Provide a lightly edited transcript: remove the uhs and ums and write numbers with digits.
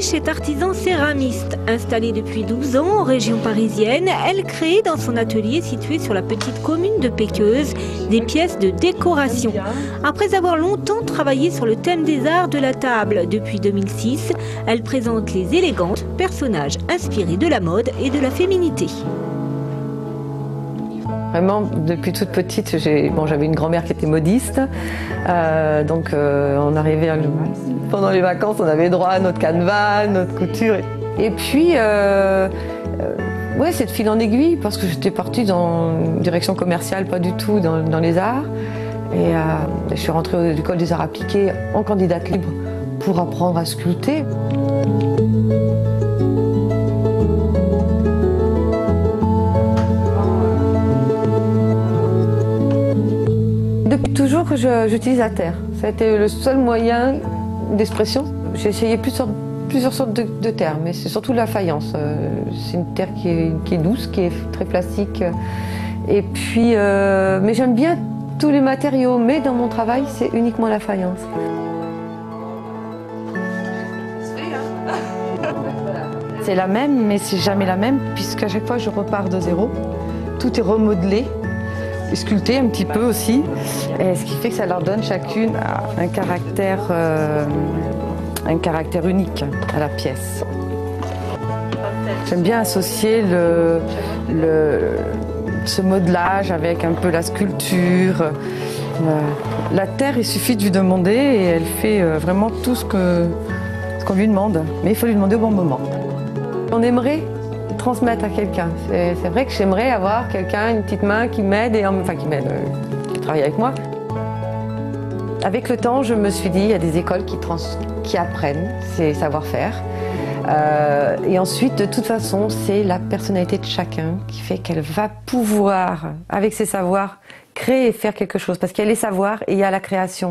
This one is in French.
Chiche est artisan céramiste. Installée depuis 12 ans en région parisienne, elle crée dans son atelier situé sur la petite commune de Péqueuze des pièces de décoration. Après avoir longtemps travaillé sur le thème des arts de la table depuis 2006, elle présente les élégantes personnages inspirés de la mode et de la féminité. Vraiment, depuis toute petite, j'avais une grand-mère qui était modiste, donc on arrivait pendant les vacances, on avait droit à notre canevas, notre couture. Et puis, ouais, c'est de fil en aiguille, parce que j'étais partie dans une direction commerciale, pas du tout dans les arts. Et je suis rentrée à l'école des arts appliqués en candidate libre pour apprendre à sculpter. Depuis toujours que j'utilise la terre. Ça a été le seul moyen d'expression. J'ai essayé plusieurs sortes de terre, mais c'est surtout la faïence. C'est une terre qui est douce, qui est très plastique. Et puis, mais j'aime bien tous les matériaux, mais dans mon travail, c'est uniquement la faïence. C'est la même, mais c'est jamais la même, puisqu'à chaque fois je repars de zéro. Tout est remodelé, sculpté un petit peu aussi, et ce qui fait que ça leur donne chacune un caractère unique à la pièce. J'aime bien associer ce modelage avec un peu la sculpture. La terre, il suffit de lui demander et elle fait vraiment tout ce qu'on lui demande, mais il faut lui demander au bon moment. On aimerait transmettre à quelqu'un. C'est vrai que j'aimerais avoir quelqu'un, une petite main qui m'aide, qui travaille avec moi. Avec le temps, je me suis dit, il y a des écoles qui apprennent ces savoir-faire. Et ensuite, de toute façon, c'est la personnalité de chacun qui fait qu'elle va pouvoir, avec ses savoirs, créer et faire quelque chose. Parce qu'il y a les savoirs et il y a la création.